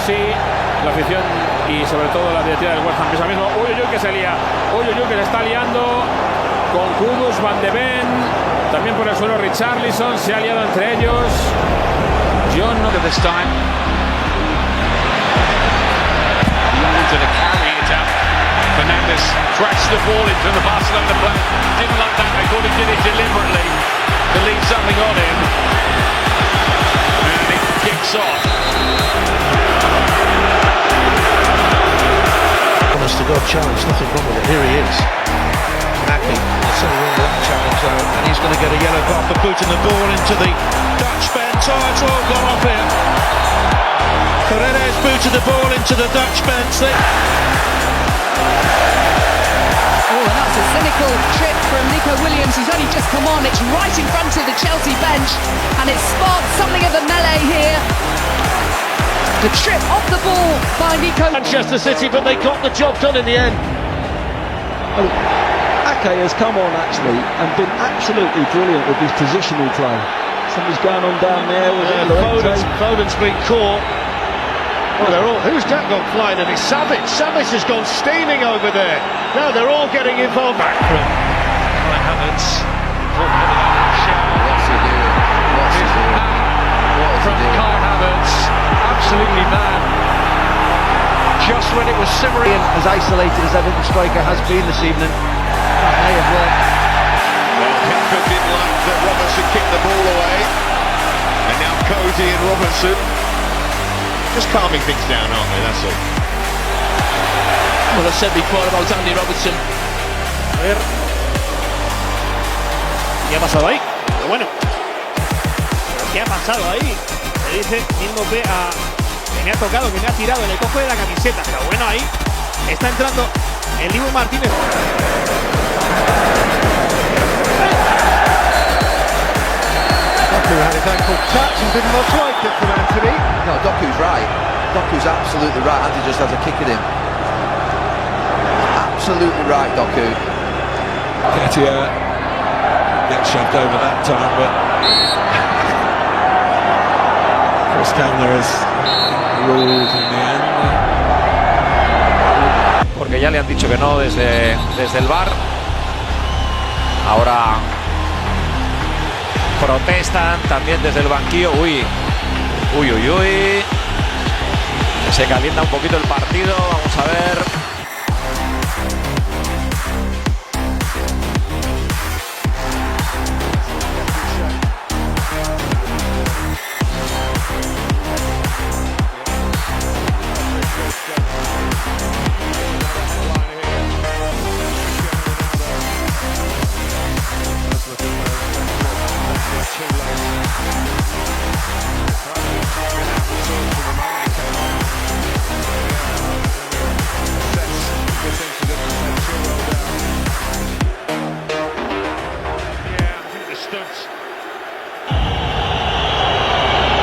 sí, la afición y sobre todo la directiva del West Ham esa mismo. Uy, que se lía, que se está liando con Kudus, Van de Ven, también por el suelo Richarlison, se ha liado entre ellos. John no this time. Into the carry it out. Fernandes thrashed the ball into the Barcelona player. Didn't like that. They thought he did it deliberately to leave something on him. And it kicks off. Honest to God challenge, nothing wrong with it. Here he is. Ake, it's a real challenge though, and he's going to get a yellow card for booting the ball into the Dutch bench. Oh, it's all gone off here. Paredes booted the ball into the Dutch bench. Oh, and that's a cynical trip from Nico Williams, who's only just come on. It's right in front of the Chelsea bench, and it sparked something of a melee here. The trip off the ball by Nico. Manchester City, but they got the job done in the end. Oh, Ake has come on actually and been absolutely brilliant with his positional play. Something's going on down there with Foden's been caught. Well, they're all. Who's that gone flying? And it's Savic. Savic has gone steaming over there. Now they're all getting involved. Back from Kai Havertz. What's he doing? From Kai Havertz. Absolutely mad. Just when it was simmering. As isolated as Everton striker has been this evening, that may have worked. Well, Pickford didn't like that Robertson kicked the ball away. And now Cody and Robertson just calming things down, aren't they? That's all. Well, I said before about Andy Robertson. A ver. ¿Qué ha pasado ahí? Pero bueno. ¿Qué ha pasado ahí? Le dice mismo que me ha tocado, que me ha tirado en el cojo de la camiseta. Pero bueno, ahí está entrando el Dibu Martínez. Doku had his ankle touch and didn't look like it from Anthony. No, Doku's right. Doku's absolutely right. Andy just has a kick at him. Absolutely right, Doku. Ketia gets shoved over that time, but Chris Kamler is ruled in the end. Porque ya le han dicho que no desde el VAR. Ahora protestan también desde el banquillo. Uy. Se calienta un poquito el partido. Vamos a ver.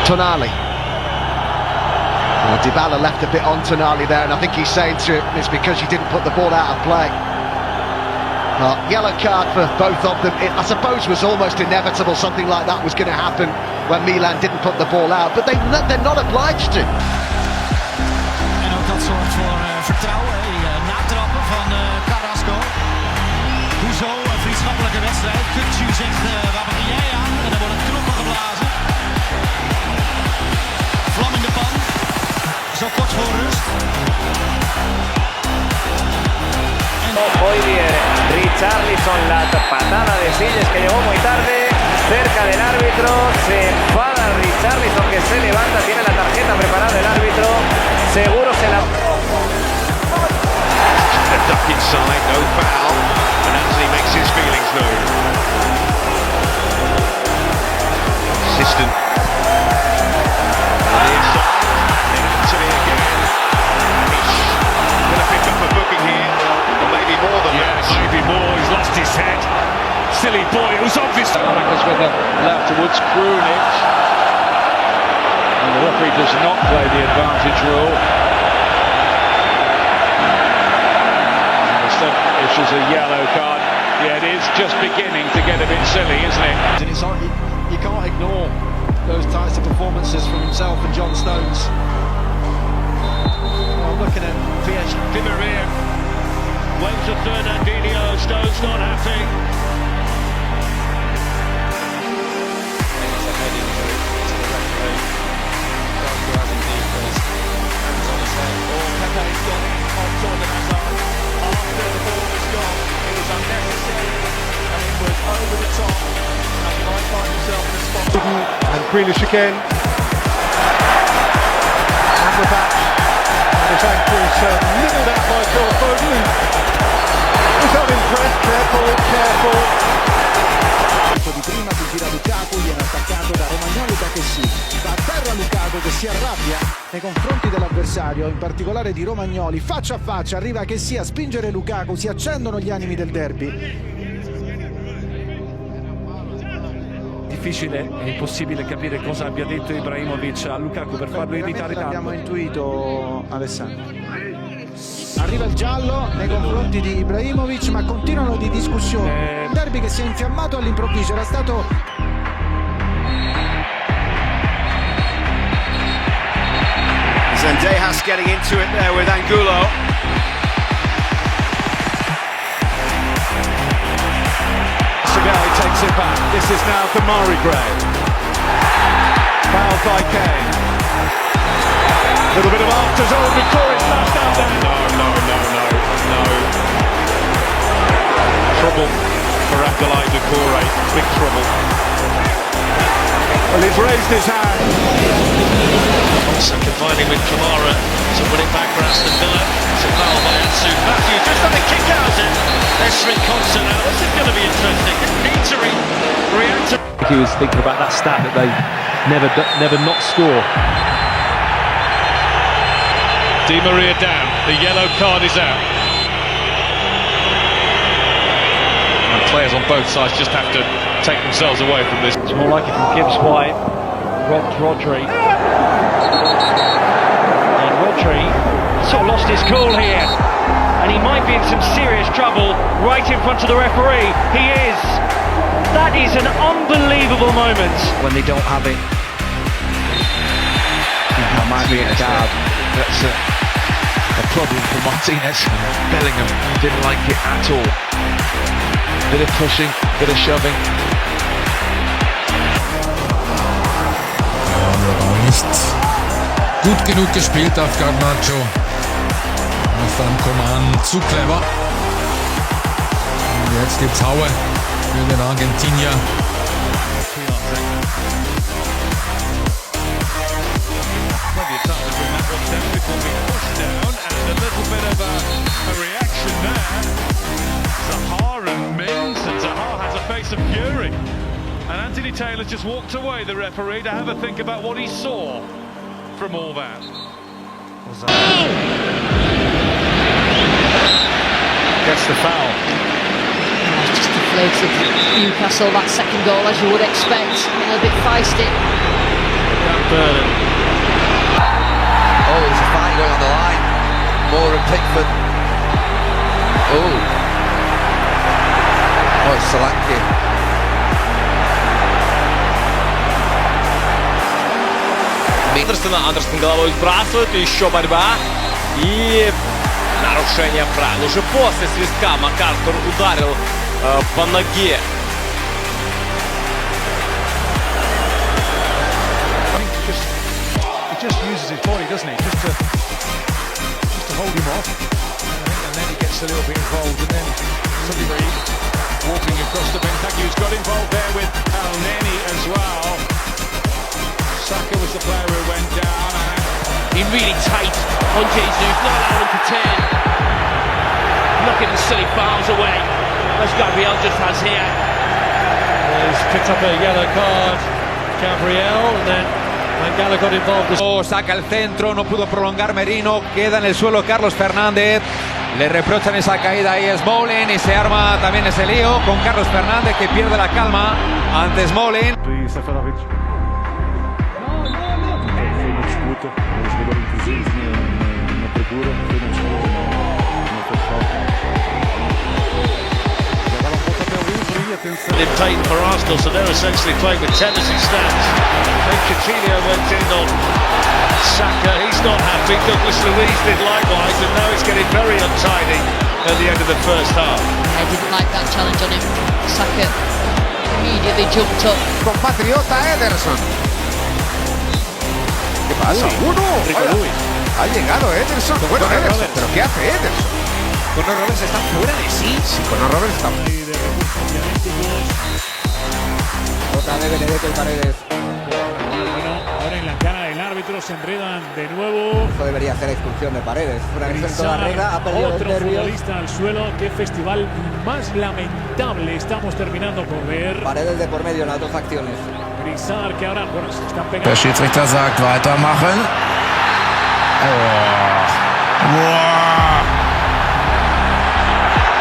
Tonali. Well, Dybala left a bit on Tonali there, and I think he's saying to him it's because you didn't put the ball out of play. Yellow card for both of them. It, I suppose, was almost inevitable something like that was going to happen when Milan didn't put the ball out, but they're not obliged to. En ook dat zorgt voor vertrouwen. Natrappen van Carrasco. Hoezo? Een vriendschappelijke wedstrijd. Kutsu zegt, waar begin jij aan? En dan wordt het knoppen geblazen. Vlam in de pan. Zo kort voor rust. Hoy viene Richarlison, la patada de Siles que llegó muy tarde, cerca del árbitro, se enfada Richarlison que se levanta, tiene la tarjeta preparada el árbitro, seguro se la... A duck inside, no foul, and Anthony makes his feelings known. Assistant. On the inside, then Anthony again. He's going to pick up a booking here. Maybe more than that. Maybe more. He's lost his head. Silly boy. It was obvious. Caracas with a left towards Krunic. And the referee does not play the advantage rule. And instead issues a yellow card. Yeah, it is just beginning to get a bit silly, isn't it? And it's hard, you can't ignore those types of performances from himself and John Stones. Waves of Fernandinho, Stones not happy. And Grealish again. Amrabat. And his ankles nibbled out by Phil Foden. He's unimpressed. Careful. Di prima si gira Lukaku, viene attaccato da Romagnoli da Kessie. Va a terra Lukaku che si arrabbia nei confronti dell'avversario, in particolare di Romagnoli. Faccia a faccia arriva Kessie a spingere Lukaku, si accendono gli animi del derby. Difficile, è impossibile capire cosa abbia detto Ibrahimovic a Lukaku per farlo irritare tanto. L'abbiamo intuito, Alessandro. Arriva il giallo nei confronti di Ibrahimovic, ma continuano di discussioni. Derby che si è infiammato all'improvviso, era stato... Zendejas getting into it there with Angulo. He takes it back. This is now Kamari Gray. Fouled by Kane. Little bit of after zone before it's smashed out there. No. Trouble for Abdoulaye Doucouré. Big trouble. Well, he's raised his hand. So combining with Kamara to win it back for Aston Villa. It's a foul by Ansu Fati, just on the kick out it. There's Srikonsa now. This is going to be interesting. Need to react to... He was thinking about that stat that they never not score. Di Maria down. The yellow card is out. And players on both sides just have to take themselves away from this. It's more like it from Gibbs White. Rodri. And Rodri sort of lost his cool here. And he might be in some serious trouble right in front of the referee. He is. That is an unbelievable moment. When they don't have it. That might be a card. That's a problem for Martinez. Bellingham didn't like it at all. Bit of pushing, bit of shoving. Nicht gut genug gespielt auf Garnacho. Auf dann Coman zu clever. Und jetzt gibt's Haue für den Argentinier. Of fury, and Anthony Taylor just walked away, the referee, to have a think about what he saw from all that. Gets the foul. It's just deflated Newcastle, that second goal, as you would expect. A little bit feisty. Oh, there's a fight going on the line. Moore and Pickford. Oh, it's Solanke. Андерсон головой сбрасывает, еще борьба и нарушение правил. Уже после свистка МакАртур ударил по ноге. He just uses his body, doesn't he? Just to hold him off. And then he gets a little bit involved, and then suddenly walking across the Bentancur's got involved there with Al Neni as well. Saka was the player who went down. He's really tight on Jesus, not allowing him to turn. Knocking the silly fouls away, as Gabriel just has here. He's picked up a yellow card, Gabriel, and then Mangala got involved. Saca el centro, no pudo prolongar Merino, queda en el suelo Carlos Fernández. Le reprochan esa caída ahí a Smalling y se arma también ese lío con Carlos Fernández, que pierde la calma ante Smalling. In pain for Arsenal, so they're essentially playing with tendency stats. Then Coutinho went in on Saka, he's not happy. Douglas Luiz did likewise, and now it's getting very untidy at the end of the first half. I didn't like that challenge on him. Saka immediately jumped up. Compatriota Ederson. ¿Qué pasa? Ha llegado Ederson. Bueno, Ederson, ¿pero qué hace Ederson? Conor Roberts está fuera de sí. Sí, Conor Roberts está... Otra de Benedetto y Paredes. Bueno, ahora en la cara del árbitro se enredan de nuevo. Eso debería ser expulsión de Paredes. Una vez en toda regla, ha perdido otro los nervios. futbolista al suelo. Qué festival más lamentable estamos terminando por ver. Paredes de por medio en las dos acciones. Grisar, que ahora bueno, se están pegando. Der Schiedsrichter sagt weitermachen.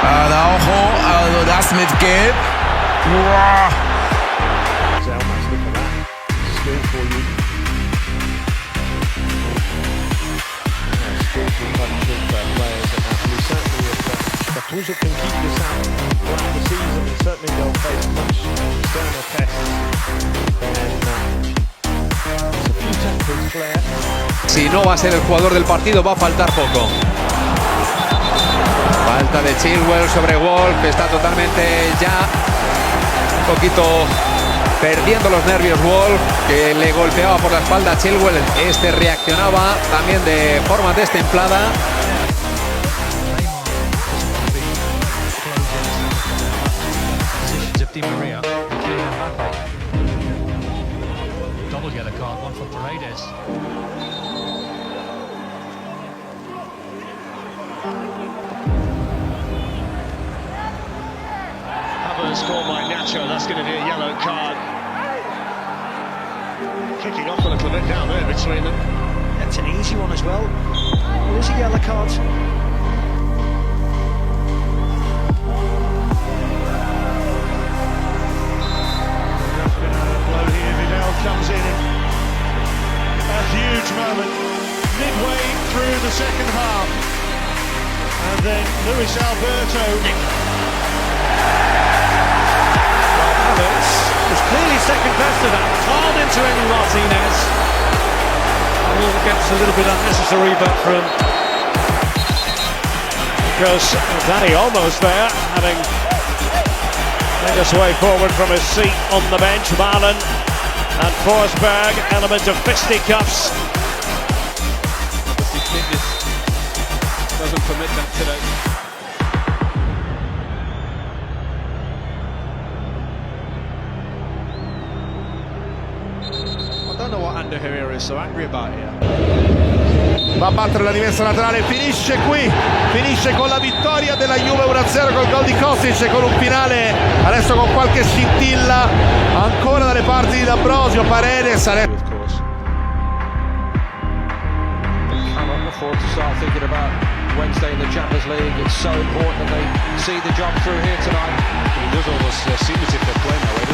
Araujo, also das mit Gelb. Who's can keep this out throughout the season, and certainly they'll face much sterner tests. It's a few tackles, Flair. Si no va a ser el jugador del partido, va a faltar poco. Falta de Chilwell sobre Wolf, que está totalmente ya un poquito perdiendo los nervios Wolf, que le golpeaba por la espalda a Chilwell. Este reaccionaba también de forma destemplada. Di Maria, double yellow card, one for Paredes. Havertz scored by Nacho, that's going to be a yellow card. Kicking off a little bit down there between them. That's an easy one as well. Well, is a yellow card. Comes in a huge moment midway through the second half, and then Luis Alberto. Havertz was clearly second best to that, hard into Emi Martinez. All gets a little bit unnecessary, but from because Danny almost there, having made his way forward from his seat on the bench. Marlon and Forsberg, element of fisticuffs. Obviously, fitness doesn't permit that today. I don't know what Ander Herrera is so angry about here. Va a battere la rimessa laterale, finisce qui, finisce con la vittoria della Juve 1-0 col gol di Kostic, con un finale adesso con qualche scintilla ancora dalle parti di D'Ambrosio. Paredes Cannot afford to start thinking about Wednesday in the Champions League. It's so important that they see the job through here tonight. He does almost seem as if they're playing away